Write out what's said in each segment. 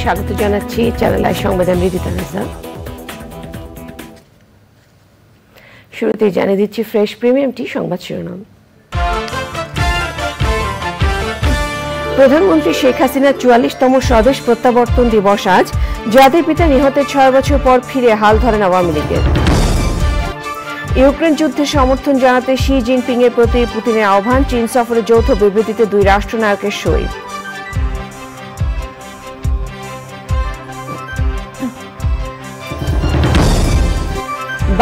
স্বাগত জানাচ্ছি channel I সংবাদে মৃদুতা রাজা। শুরুতেই জানিয়ে দিচ্ছি ফ্রেশ প্রিমিয়ামটি সংবাদ শিরোনাম। প্রধানমন্ত্রী শেখ হাসিনার ৪৪তম স্বদেশ প্রত্যাবর্তন দিবস আজ। জাতির পিতা নিহতের ৬ বছর পর ফিরে হাল ধরেন আওয়ামী লীগের। ইউক্রেন যুদ্ধে সমর্থন জানাতে শি জিনপিং এর প্রতি পুতিনের আহ্বান। চীন সফরে যৌথ বিবৃতিতে দুই রাষ্ট্রনায়কের সই।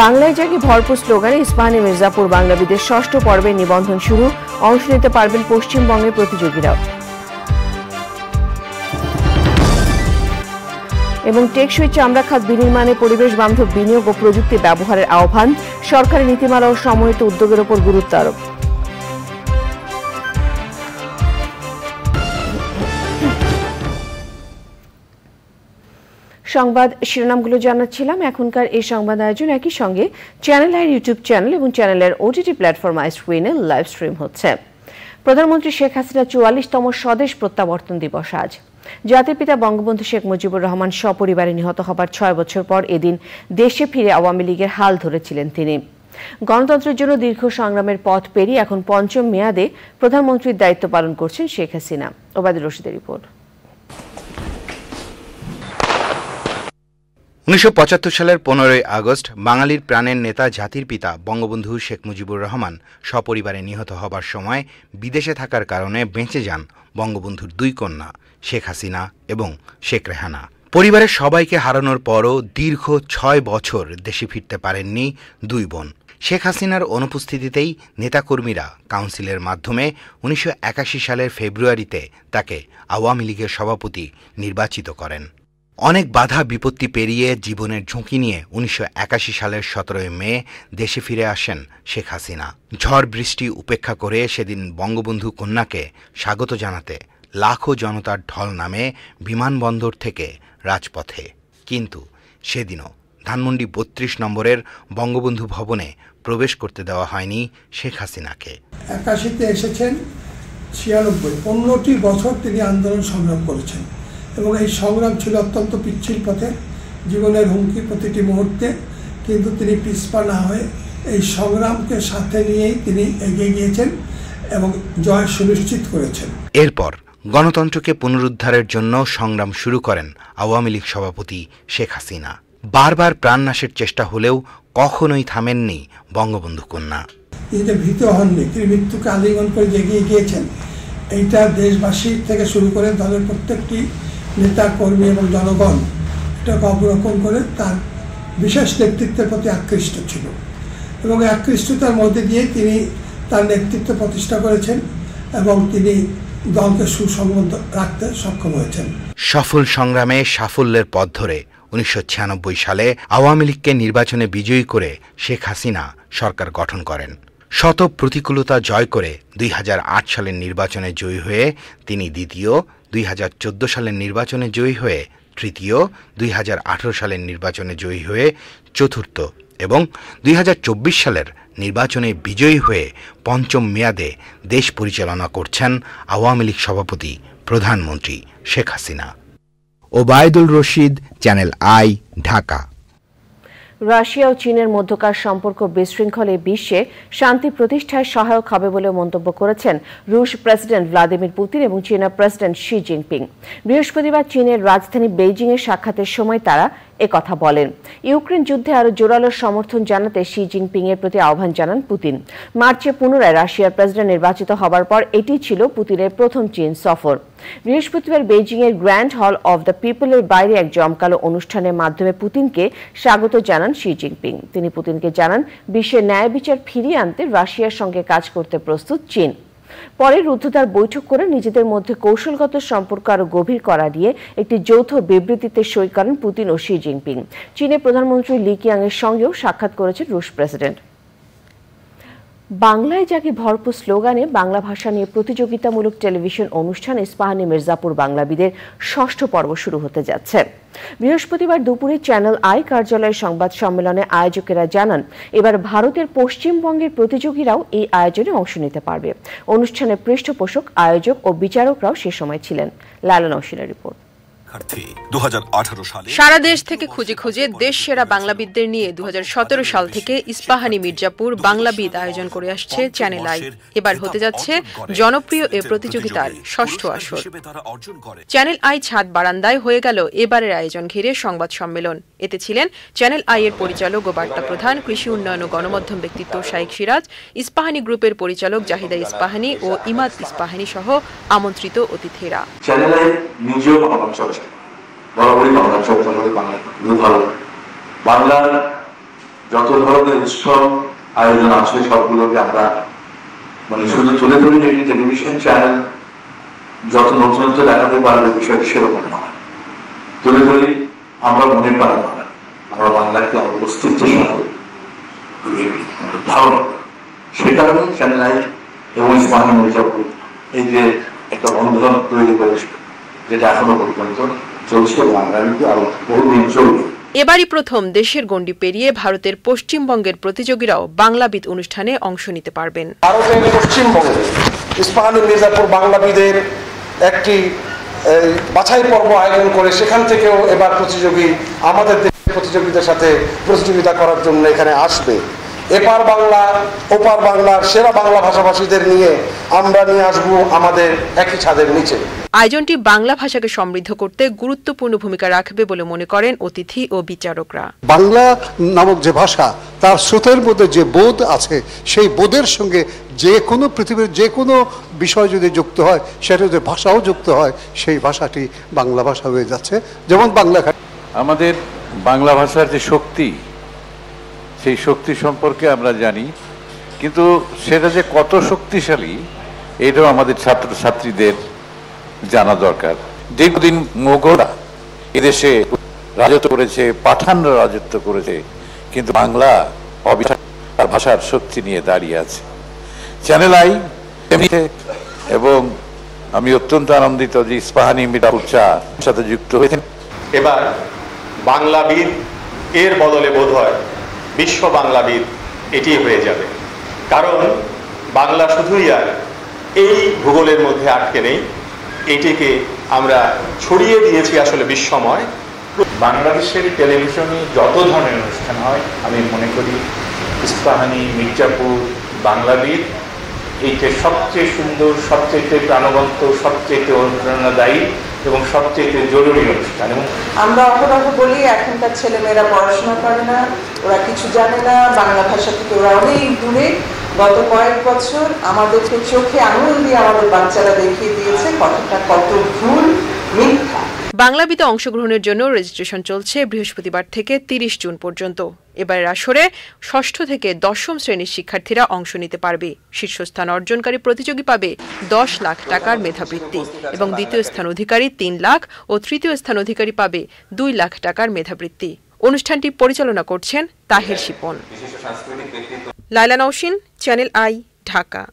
বাংলায় জাগে ভরপুর স্লোগানে ইস্পাহানি মির্জাপুর বাংলাবিদের ৬ষ্ঠ পর্বের নিবন্ধন শুরু। অংশ নিতে পারবেন পশ্চিমবঙ্গের প্রতিযোগীরাও। এবং টেকসই চামড়া খাত বিনির্মাণে পরিবেশ বান্ধব বিনিয়োগ ও প্রযুক্তি ব্যবহারের আহ্বান। সরকারি নীতিমালা ও সমন্বিত উদ্যোগের উপর গুরুত্ব আরোপ। সংবাদ শিরোনামগুলো জানাচ্ছিলাম। এখনকার এই সংবাদ আয়োজন একই সঙ্গে চ্যানেল আইয়ের ইউটিউব চ্যানেল এবং চ্যানেলের ওটিটি প্ল্যাটফর্ম আই স্ক্রিনে লাইভ স্ট্রিম হচ্ছে। প্রধানমন্ত্রী শেখ হাসিনার ৪৪তম স্বদেশ প্রত্যাবর্তন দিবস আজ। জাতির পিতা বঙ্গবন্ধু শেখ মুজিবুর রহমান সপরিবারে নিহত হবার ৬ বছর পর এদিন দেশে ফিরে আওয়ামী লীগের হাল ধরেছিলেন তিনি। গণতন্ত্রের জন্য দীর্ঘ সংগ্রামের পথ পেরিয়ে এখন পঞ্চম মেয়াদে প্রধানমন্ত্রীর দায়িত্ব পালন করছেন শেখ হাসিনা। ওবায়দুর রশিদের রিপোর্ট। ১৯৭৫ সালের ১৫ই আগস্ট বাঙালির প্রাণের নেতা জাতির পিতা বঙ্গবন্ধু শেখ মুজিবুর রহমান সপরিবারে নিহত হবার সময় বিদেশে থাকার কারণে বেঁচে যান বঙ্গবন্ধুর দুই কন্যা শেখ হাসিনা এবং শেখ রেহানা। পরিবারের সবাইকে হারানোর পরও দীর্ঘ ৬ বছর দেশে ফিরতে পারেননি দুই বোন। শেখ হাসিনার অনুপস্থিতিতেই নেতাকর্মীরা কাউন্সিলের মাধ্যমে ১৯৮১ সালের ফেব্রুয়ারিতে তাকে আওয়ামী লীগের সভাপতি নির্বাচিত করেন। অনেক বাধা বিপত্তি পেরিয়ে জীবনের ঝুঁকি নিয়ে ১৯৮১ সালের ১৭ই মে দেশে ফিরে আসেন শেখ হাসিনা। ঝড় বৃষ্টি উপেক্ষা করে সেদিন বঙ্গবন্ধু কন্যাকে স্বাগত জানাতে লাখো জনতার ঢল নামে বিমানবন্দর থেকে রাজপথে। কিন্তু সেদিনও ধানমন্ডি ৩২ নম্বরের বঙ্গবন্ধু ভবনে প্রবেশ করতে দেওয়া হয়নি শেখ হাসিনাকে। ৮১-তে এসেছেন, ৯৬ 15টি বছর তিনি আন্দোলন সংগ্রাম করেছেন এবং এই সংগ্রাম ছিল অত্যন্ত পিচ্ছিল পথে, জীবনের হুমকি প্রতিটি মুহূর্তে। কিন্তু তিনি পিছপা না হয়ে এই সংগ্রামকে সাথে নিয়েই তিনি এগিয়ে গিয়েছেন এবং জয় সুনিশ্চিত করেছেন। এরপর গণতন্ত্রকে পুনরুদ্ধারের জন্য সংগ্রাম শুরু করেন আওয়ামী লীগ সভাপতি শেখ হাসিনা। বারবার প্রাণনাশের চেষ্টা হলেও কখনোই থামেননি বঙ্গবন্ধু কন্যা। তিনি ভীত হননি, তিনি মৃত্যুকে আলিঙ্গন করে এগিয়ে গিয়েছেন। এইটা দেশবাসী থেকে শুরু করে দলের প্রত্যেকটি নেতা কর্মী এবং জনগণ এটাকে অবলোকন করে তার বিশেষ নেতৃত্বের প্রতি আকৃষ্ট ছিল এবং এই আকৃষ্টতার মধ্যে দিয়ে তিনি তার নেতৃত্ব প্রতিষ্ঠা করেছেন এবং তিনি দলকে সুসংবদ্ধ রাখতে সক্ষম হয়েছেন। সফল সংগ্রামে সাফল্যের পথ ধরে ১৯৯৬ সালে আওয়ামী লীগকে নির্বাচনে বিজয়ী করে শেখ হাসিনা সরকার গঠন করেন। শত প্রতিকূলতা জয় করে ২০০৮ সালের নির্বাচনে জয়ী হয়ে তিনি দ্বিতীয়, ২০১৪ সালের নির্বাচনে জয়ী হয়ে তৃতীয়, ২০১৮ সালের নির্বাচনে জয়ী হয়ে চতুর্থ এবং ২০২৪ সালের নির্বাচনে বিজয়ী হয়ে পঞ্চম মেয়াদে দেশ পরিচালনা করছেন আওয়ামী লীগ সভাপতি প্রধানমন্ত্রী Sheikh Hasina. Obaidul Rashid, channel I, Dhaka. Russia ও চীনের মধ্যকার সম্পর্ক বিশৃঙ্খল এই বিশ্বে শান্তি প্রতিষ্ঠায় সহায়ক হবে বলে মন্তব্য করেছেন রুশ প্রেসিডেন্ট ভ্লাদিমির পুতিন এবং চীনা প্রেসিডেন্ট শি জিনপিং। বৃহস্পতিবার চীনের রাজধানী বেইজিংয়ে সাক্ষাতের সময় তারা একথা বলেন। ইউক্রেন যুদ্ধে আরও জোরালো সমর্থন জানাতে শি জিনপিং এর প্রতি আহ্বান জানান পুতিন। মার্চে পুনরায় রাশিয়ার প্রেসিডেন্ট নির্বাচিত হবার পর এটি ছিল পুতিনের প্রথম চীন সফর। বৃহস্পতিবার বেইজিংয়ের গ্র্যান্ড হল অব দ্য পিপলের বাইরে এক জমকালো অনুষ্ঠানের মাধ্যমে পুতিনকে স্বাগত জানান শি জিনপিং। তিনি পুতিনকে জানান বিশ্বের ন্যায় বিচার ফিরিয়ে আনতে রাশিয়ার সঙ্গে কাজ করতে প্রস্তুত চীন। পরে রুদ্ধদ্বার বৈঠক করে নিজেদের মধ্যে কৌশলগত সম্পর্ক আরও গভীর করা নিয়ে একটি যৌথ বিবৃতিতে সই করেন পুতিন ও শি জিনপিং। চীনের প্রধানমন্ত্রী লি কিয়াংয়ের সঙ্গেও সাক্ষাৎ করেছেন রুশ প্রেসিডেন্ট। বাংলায় জাগে ভরপুর স্লোগানে বাংলা ভাষা নিয়ে প্রতিযোগিতামূলক টেলিভিশন অনুষ্ঠান ইস্পাহানি মির্জাপুর বাংলাবিদের ৬ষ্ঠ পর্ব শুরু হতে যাচ্ছে। বৃহস্পতিবার দুপুরে চ্যানেল আই কার্যালয়ের সংবাদ সম্মেলনে আয়োজকেরা জানান এবার ভারতের পশ্চিমবঙ্গের প্রতিযোগীরাও এই আয়োজনে অংশ নিতে পারবে। অনুষ্ঠানের পৃষ্ঠপোষক, আয়োজক ও বিচারকরাও সে সময় ছিলেন। লালন অশ্বিনের রিপোর্ট। শিক্ষার্থী 2018 সালে সারা দেশ থেকে খুঁজে খুঁজে দেশ সেরা বাংলাবিদদের নিয়ে 2017 সাল থেকে ইস্পাহানি মির্জাপুর বাংলাবিদ আয়োজন করে আসছে চ্যানেল আই। এবার হতে যাচ্ছে জনপ্রিয় এ প্রতিযোগিতার ষষ্ঠ আসর। চ্যানেল আই ছাদ বারান্দায় হয়ে গেল এবারের আয়োজন ঘিরে সংবাদ সম্মেলন। এতে ছিলেন চ্যানেল আই এর পরিচালক ও বার্তা প্রধান, কৃষি উন্নয়ন ও গণমাধ্যম ব্যক্তিত্ব শাইখ সিরাজ, ইস্পাহানি গ্রুপের পরিচালক জাহিদা ইস্পাহানি ও ইমাদ ইস্পাহানি সহ আমন্ত্রিত অতিথিরা। চ্যানেল আই নিজেও বাংলা চর্চা, বরাবরই বাংলা চর্চা করে, বাংলার যত ধরনের উৎসব আয়োজন আছে সবগুলোকে আমরা শুধু তুলে ধরি। টেলিভিশন চ্যানেল যত নতুনত্ব দেখাতে পারবে বিষয়টি সেরকম নয়, তুলে ধরি আমরা মনে পারি আমরা বাংলাকে অস্তিত্বের সাথে ধারণা, সে কারণে চ্যানেল আই এবং ইস্পাহানি মির্জাপুর এই যে একটা বন্ধন তৈরি করেছে, যেটা এখনো পর্যন্ত চলছে এবং আগামীতে আরো বহুদিন চলবে। এবারই প্রথম দেশের গণ্ডি পেরিয়ে ভারতের পশ্চিমবঙ্গের প্রতিযোগীরাও বাংলাবিদ অনুষ্ঠানে অংশ নিতে পারবেন। ভারতের পশ্চিমবঙ্গে ইস্পাহানি মির্জাপুর বাংলাবিদের একটি বাছাই পর্ব আয়োজন করে সেখান থেকেও এবার প্রতিযোগী আমাদের দেশের প্রতিযোগীদের সাথে প্রতিযোগিতা করার জন্য এখানে আসবে। এপার বাংলা ওপার বাংলার সেরা বাংলা ভাষাভাষীদের নিয়ে আমরা নিয়ে আসবো আমাদের একই ছাদের নিচে। আয়োজনটি বাংলা ভাষাকে সমৃদ্ধ করতে গুরুত্বপূর্ণ ভূমিকা রাখবে বলে মনে করেন অতিথি ও বিচারকরা। বাংলা নামক যে ভাষা, তার স্রোতের মধ্যে যে বোধ আছে, সেই বোধের সঙ্গে যে কোনো পৃথিবীর যে কোনো বিষয় যদি যুক্ত হয়, সেটা যদি ভাষাও যুক্ত হয়, সেই ভাষাটি বাংলা ভাষা হয়ে যাচ্ছে। যেমন বাংলা, আমাদের বাংলা ভাষার যে শক্তি, সেই শক্তি সম্পর্কে আমরা জানি, কিন্তু সেটা যে কত শক্তিশালী এটাও আমাদের ছাত্রছাত্রীদের জানা দরকার। দীর্ঘদিন মোগলরা এদেশে রাজত্ব করেছে, পাঠানরা রাজত্ব করেছে, কিন্তু বাংলা অবিচার ভাষার শক্তি নিয়ে দাঁড়িয়ে আছে। চ্যানেল আই এবং আমি অত্যন্ত আনন্দিত যে ইস্পাহানি মির্জাপুর সাথে যুক্ত হয়েছেন। এবার বাংলাবিদ এর বদলে বোধ হয় বিশ্ব বাংলাবিদ এটি হয়ে যাবে, কারণ বাংলা শুধুই আর এই ভূগোলের মধ্যে আটকে নেই, এটিকে আমরা ছড়িয়ে দিয়েছি আসলে বিশ্বময়। বাংলাদেশের টেলিভিশনে যত ধরনের অনুষ্ঠান হয়, আমি মনে করি ইস্পাহানি মির্জাপুর বাংলাবিদ এইটা সবচেয়ে সুন্দর, সবচেয়ে প্রাণবন্ত, সবচেয়ে অনুপ্রেরণাদায়ী এবং সবচেয়ে জরুরি অনুষ্ঠান। এবং আমরা অহরহ বলি এখনকার ছেলেমেয়েরা পড়াশোনা করে না, ওরা কিছু জানে না, বাংলা ভাষা থেকে ওরা অনেক দূরে। গত কয়েক বছর আমাদেরকে চোখে আঙুল দিয়ে আমাদের বাচ্চারা দেখিয়ে দিয়েছে কথাটা কত ভুল, মিথ্যা। বাংলাবিদে অংশগ্রহণের জন্য রেজিস্ট্রেশন চলছে বৃহস্পতিবার থেকে 30 জুন পর্যন্ত। এবারের আসরে ষষ্ঠ থেকে দশম শ্রেণীর শিক্ষার্থীরা অংশ নিতে পারবে। শীর্ষস্থান অর্জনকারী প্রতিযোগী পাবে 10 লাখ টাকার মেধাবৃত্তি এবং দ্বিতীয় স্থান অধিকারী 3 লাখ ও তৃতীয় স্থান অধিকারী পাবে 2 লাখ টাকার মেধাবৃত্তি। অনুষ্ঠানটি পরিচালনা করছেন তাহের শিপন। লাইলা নওশিন, চ্যানেল আই, ঢাকা।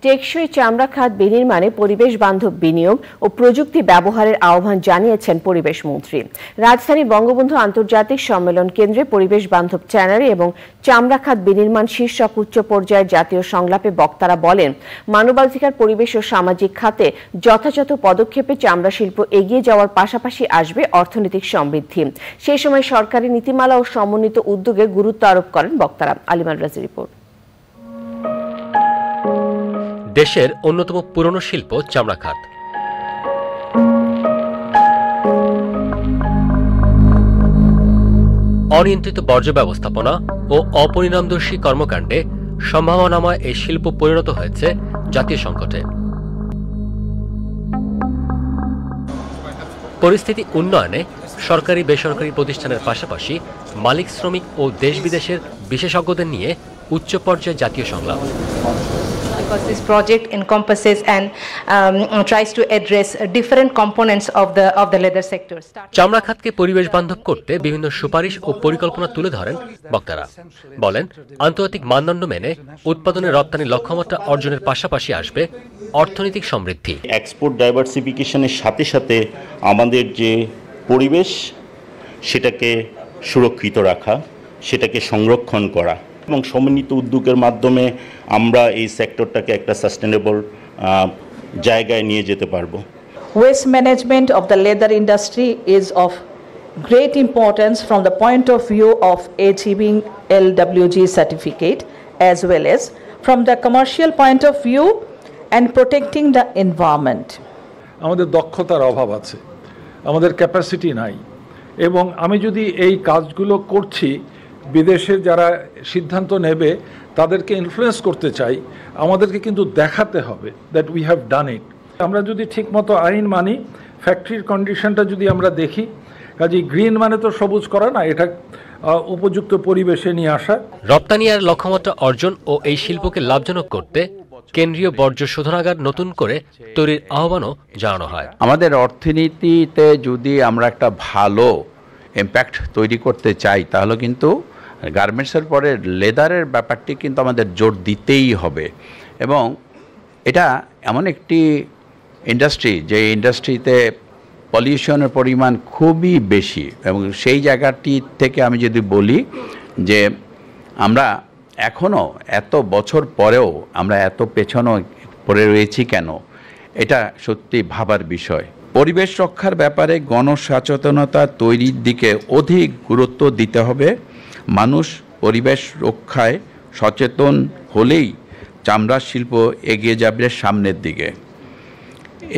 টেকসই চামড়া খাত বিনির্মাণে পরিবেশ বান্ধব বিনিয়োগ ও প্রযুক্তি ব্যবহারের আহ্বান জানিয়েছেন পরিবেশ মন্ত্রী। রাজধানী বঙ্গবন্ধু আন্তর্জাতিক সম্মেলন কেন্দ্রে পরিবেশ বান্ধব ট্যানারি এবং চামড়া খাত বিনির্মাণ শীর্ষক উচ্চ পর্যায়ের জাতীয় সংলাপে বক্তারা বলেন, মানবাধিকার, পরিবেশ ও সামাজিক খাতে যথাযথ পদক্ষেপে চামড়া শিল্প এগিয়ে যাওয়ার পাশাপাশি আসবে অর্থনৈতিক সমৃদ্ধি। সেই সময় সরকারি নীতিমালা ও সমন্বিত উদ্যোগে গুরুত্ব আরোপ করেন বক্তারা। আলিমার রাজি রিপোর্ট। দেশের অন্যতম পুরনো শিল্প চামড়া খাত। অনিয়ন্ত্রিত বর্জ্য ব্যবস্থাপনা ও অপরিণামদর্শী কর্মকাণ্ডে সম্ভাবনাময় এই শিল্প পরিণত হয়েছে জাতীয় সংকটে। পরিস্থিতি উন্নয়নে সরকারি বেসরকারি প্রতিষ্ঠানের পাশাপাশি মালিক, শ্রমিক ও দেশ বিদেশের বিশেষজ্ঞদের নিয়ে উচ্চ পর্যায়ে জাতীয় সংলাপ। Because this project encompasses and tries to address different components of the leather sector. চামড়া খাতকে পরিবেশ বান্ধব করতে বিভিন্ন সুপারিশ ও পরিকল্পনা তুলে ধরেন বক্তারা। বলেন, আন্তর্জাতিক মানদণ্ড মেনে উৎপাদনের রপ্তানি লক্ষ্যমাত্রা অর্জনের পাশাপাশি আসবে অর্থনৈতিক সমৃদ্ধি। এক্সপোর্ট ডাইভার্সিফিকেশনের সাথে সাথে আমাদের যে পরিবেশ, সেটাকে সুরক্ষিত রাখা, সেটাকে সংরক্ষণ করা এবং সমন্বিত উদ্যোগের মাধ্যমে আমরা এই সেক্টরটাকে একটা সাস্টেনেবল জায়গায় নিয়ে যেতে পারবো। Waste management of the leather industry is of great importance from the point of view of achieving LWG certificate as well as from the commercial point of view and protecting the environment. আমাদের দক্ষতার অভাব আছে, আমাদের capacity নাই, এবং আমি যদি এই কাজগুলো করছি বিদেশে যারা সিদ্ধান্ত নেবে তাদেরকে ইনফ্লুয়েন্স করতে চাই, আমাদেরকে কিন্তু দেখাতে হবে দ্যাট উই হ্যাভ ডান ইট। আমরা যদি ঠিকমতো আইন মানি, ফ্যাক্টরির কন্ডিশনটা যদি আমরা দেখি, কাজে গ্রিন মানে তো সবুজ করা না, এটা উপযুক্ত পরিবেশে নিয়ে আসা। রপ্তানি আর লক্ষ্যমাত্রা অর্জন ও এই শিল্পকে লাভজনক করতে কেন্দ্রীয় বর্জ্য শোধনাগার নতুন করে তৈরির আহ্বানও জানানো হয়। আমাদের অর্থনীতিতে যদি আমরা একটা ভালো ইম্প্যাক্ট তৈরি করতে চাই তাহলে কিন্তু গার্মেন্টসের পরে লেদারের ব্যাপারটি কিন্তু আমাদের জোর দিতেই হবে, এবং এটা এমন একটি ইন্ডাস্ট্রি যে ইন্ডাস্ট্রিতে পলিউশনের পরিমাণ খুবই বেশি, এবং সেই জায়গাটি থেকে আমি যদি বলি যে আমরা এখনও এত বছর পরেও আমরা এত পেছনে পড়ে রয়েছি কেন, এটা সত্যি ভাবার বিষয়। পরিবেশ রক্ষার ব্যাপারে গণসচেতনতা তৈরির দিকে অধিক গুরুত্ব দিতে হবে। মানুষ পরিবেশ রক্ষায় সচেতন হলেই চামড়া শিল্প এগিয়ে যাবে সামনের দিকে।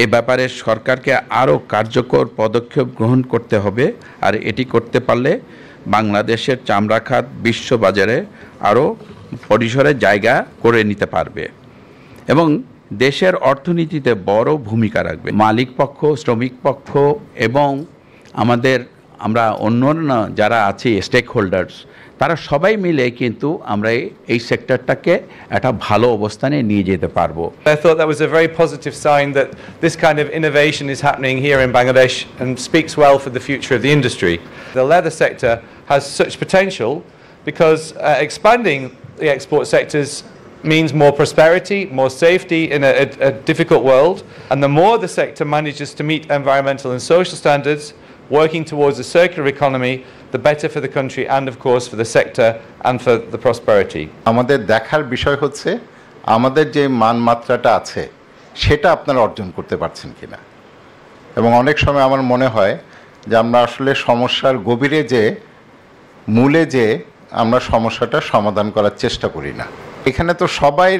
এ ব্যাপারে সরকারকে আরও কার্যকর পদক্ষেপ গ্রহণ করতে হবে, আর এটি করতে পারলে বাংলাদেশের চামড়া খাত বিশ্ববাজারে আরও পরিসরে জায়গা করে নিতে পারবে এবং দেশের অর্থনীতিতে বড় ভূমিকা রাখবে। মালিক পক্ষ, শ্রমিক পক্ষ এবং আমরা অন্যান্য যারা আছি স্টেক হোল্ডার্স, তারা সবাই মিলে কিন্তু আমরা এই সেক্টরটাকে একটা ভালো অবস্থানে নিয়ে যেতে পারবো। I thought that was a very positive sign that this kind of innovation is happening here in Bangladesh and speaks well for the future of the industry. The leather sector has such potential because expanding the export sectors means more prosperity, more safety in a difficult world, and the more the sector manages to meet environmental and social standards, working towards a circular economy, the better for the country and of course for the sector and for the prosperity. আমাদের দেখার বিষয় হচ্ছে আমাদের যে মানমাত্রাটা আছে সেটা আপনারা অর্জন করতে পারছেন কিনা, এবং অনেক সময় আমার মনে হয় যে আমরা আসলে সমস্যার গভীরে যে মূলে যে আমরা সমস্যাটা সমাধান করার চেষ্টা করি না। এখানে তো সবাই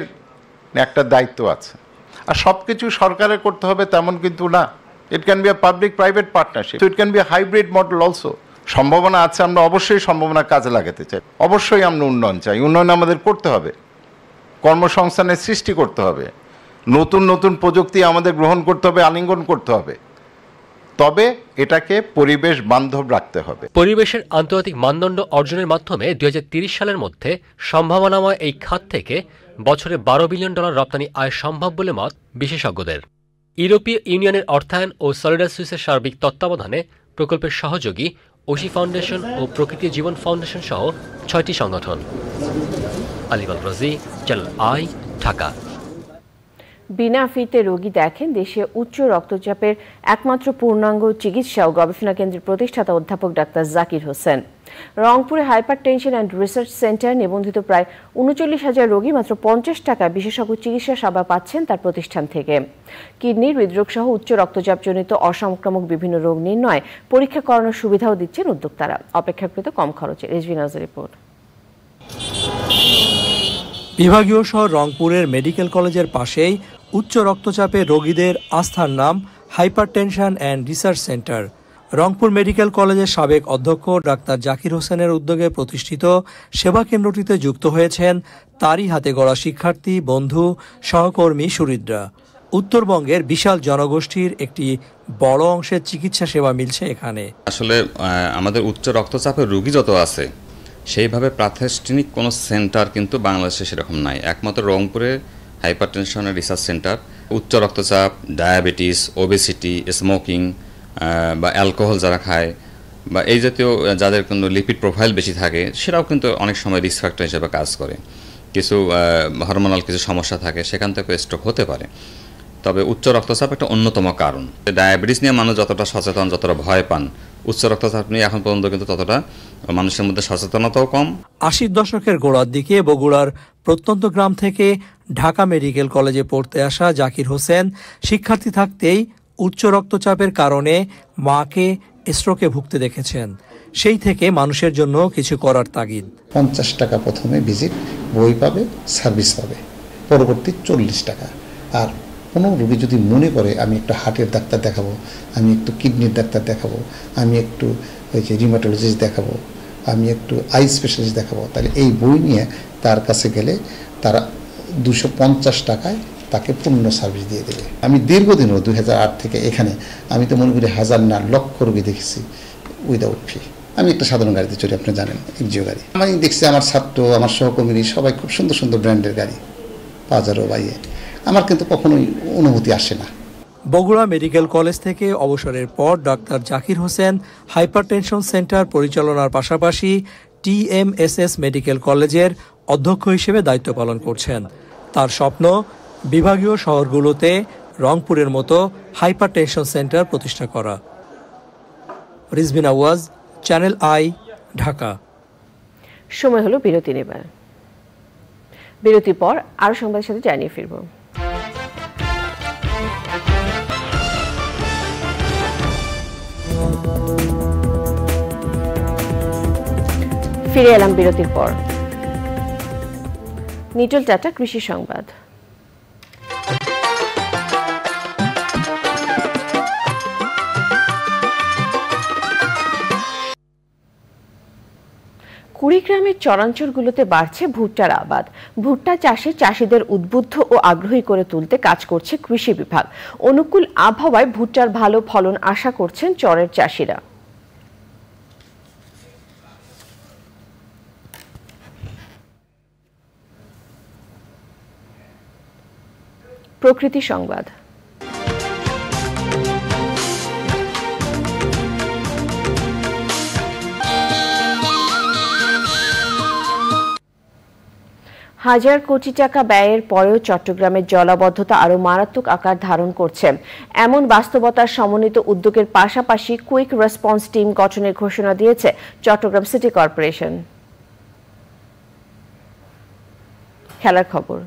একটা দায়িত্ব আছে, আর সব কিছু সরকারের করতে হবে তেমন কিন্তু না। It can be a public-private partnership. So it can be a hybrid model also. সম্ভাবনা আছে, আমরা অবশ্যই সম্ভাবনা কাজে লাগাতে চাই, অবশ্যই আমরা উন্নয়ন চাই, উন্নয়ন আমাদের করতে হবে, কর্মসংস্থানের সৃষ্টি করতে হবে, নতুন নতুন প্রযুক্তি আমাদের গ্রহণ করতে হবে, আলিঙ্গন করতে হবে, তবে এটাকে পরিবেশ বান্ধব রাখতে হবে। পরিবেশের আন্তর্জাতিক মানদণ্ড অর্জনের মাধ্যমে 2030 সালের মধ্যে সম্ভাবনাময় এই খাত থেকে বছরে $12 বিলিয়ন রপ্তানি আয় সম্ভব বলে মত বিশেষজ্ঞদের। ইউরোপীয় ইউনিয়নের অর্থায়ন ও সলিডার সুইসের সার্বিক তত্ত্বাবধানে প্রকল্পের সহযোগী ওশি ফাউন্ডেশন ও প্রকৃতি জীবন ফাউন্ডেশন সহ 6টি সংগঠন। আলিবাল রাজি, চ্যানেল আই, ঢাকা। বিনা ফিতে রোগী দেখেন দেশে উচ্চ রক্তচাপের একমাত্র পূর্ণাঙ্গ চিকিৎসা ও গবেষণা কেন্দ্রের প্রতিষ্ঠাতা অধ্যাপক ডাক্তার জাকির হোসেন। রংপুরে hyper tension and research centre নিবন্ধিত প্রায় 39,000 রোগী মাত্র 50 টাকায় বিশেষজ্ঞ চিকিৎসা সেবা পাচ্ছেন তার প্রতিষ্ঠান থেকে। কিডনি, হৃদরোগ সহ উচ্চ রক্তচাপজনিত অসংক্রামক বিভিন্ন রোগ নির্ণয় পরীক্ষা করানোর সুবিধাও দিচ্ছেন উদ্যোক্তারা, অপেক্ষাকৃত কম খরচে। রেজভি নাজের রিপোর্ট। বিভাগীয় শহর রংপুরের মেডিকেল কলেজের পাশেই উচ্চ রক্তচাপের রোগীদের আস্থার নাম hypertension and research centre. Rangpur medical কলেজের সাবেক অধ্যক্ষ ডাক্তার জাকির হোসেনের উদ্যোগে প্রতিষ্ঠিত সেবা কেন্দ্রটিতে যুক্ত হয়েছেন তারই হাতে গড়া শিক্ষার্থী, বন্ধু, সহকর্মী, সুহৃদরা। উত্তরবঙ্গের বিশাল জনগোষ্ঠীর একটি বড় অংশের চিকিৎসা সেবা মিলছে এখানে। আসলে আমাদের উচ্চ রক্তচাপের রোগী যত আছে সেইভাবে প্রাতিষ্ঠানিক কোনো সেন্টার কিন্তু বাংলাদেশে সেরকম নাই। একমাত্র রংপুরে হাইপারটেনশন রিসার্চ সেন্টার। উচ্চ রক্তচাপ, ডায়াবেটিস, ওবেসিটি, স্মোকিং বা অ্যালকোহল যারা খায় বা এই জাতীয় যাদের কিন্তু লিপিড প্রোফাইল বেশি থাকে সেটাও কিন্তু অনেক সময় রিস্ক ফ্যাক্টর হিসেবে কাজ করে। কিছু হরমোনাল কিছু সমস্যা থাকে, সেখান থেকে স্ট্রোক হতে পারে। তবে উচ্চ রক্তচাপ একটা অন্যতম কারণ। ডায়াবেটিস নিয়ে মানুষ যতটা সচেতন, যতটা ভয় পান, উচ্চ রক্তচাপ নিয়ে এখন পর্যন্ত কিন্তু ততটা মানুষের মধ্যে সচেতনতাও কম। 80 দশকের গোড়ার দিকে বগুড়ার প্রত্যন্ত গ্রাম থেকে ঢাকা মেডিকেল কলেজে পড়তে আসা জাকির হোসেন শিক্ষার্থী থাকতেই উচ্চ রক্তচাপের কারণে মাকে স্ট্রোকে ভুগতে দেখেছেন। সেই থেকে মানুষের জন্য কিছু করার তাগিদ। 50 টাকা প্রথমে ভিজিট, বই পাবে, সার্ভিস পাবে, পরবর্তী 40 টাকা। আর কোনো রোগী যদি মনে করে আমি একটু হার্টের ডাক্তার দেখাবো, আমি একটু কিডনির ডাক্তার দেখাবো, আমি একটু ওই যে রিমাটোলজিস্ট দেখাবো, আমি একটু আই স্পেশালিস্ট দেখাবো, তাহলে এই বই নিয়ে তার কাছে গেলে তারা 250 টাকায় তাকে পূর্ণ সার্ভিস দিয়ে দেবে। আমি দীর্ঘদিনও 2008 থেকে এখানে আমি তো মনে করি হাজার না লক্ষ রোগী দেখেছি উইদাউট ফি। আমি একটা সাধারণ গাড়িতে চড়ি, আপনি জানেন, এনজিও গাড়ি। আমি দেখছি আমার ছাত্র, আমার সহকর্মী সবাই খুব সুন্দর সুন্দর ব্র্যান্ডের গাড়ি, পাজারো বাইয়ে। আমার কিন্তু কখনোই অনুভূতি আসে না। বগুড়া মেডিকেল কলেজ থেকে অবসরের পর doctor Zakir Hossain hypertension centre পরিচালনার পাশাপাশি TMSS মেডিকেল কলেজের অধ্যক্ষ হিসেবে দায়িত্ব পালন করছেন। তার স্বপ্ন বিভাগীয় শহরগুলোতে রংপুরের মতো হাইপারটেনশন সেন্টার প্রতিষ্ঠা করা। রিজবিন আওয়াজ, চ্যানেল আই, ঢাকা। সময় হলো বিরতি নেবার। বিরতির পর আরো সংবাদের সাথে জানিয়ে ফিরব। ফিরে এলাম বিরতির পর। নিটল টাটা কৃষি সংবাদ। কুড়িগ্রামের চরাঞ্চলগুলোতে বাড়ছে ভুট্টার আবাদ। ভুট্টা চাষে চাষিদের উদ্বুদ্ধ ও আগ্রহী করে তুলতে কাজ করছে কৃষি বিভাগ। অনুকূল আবহাওয়ায় ভুট্টার ভালো ফলন আশা করছেন চরের চাষিরা। প্রকৃতি সংবাদ। হাজার কোটি টাকা ব্যয়ের পরেও চট্টগ্রামের জলাবদ্ধতা আরও মারাত্মক আকার ধারণ করছে। এমন বাস্তবতার সমন্বিত উদ্যোগের পাশাপাশি কুইক রেসপন্স টিম গঠনের ঘোষণা দিয়েছে চট্টগ্রাম সিটি কর্পোরেশন। খেলার খবর।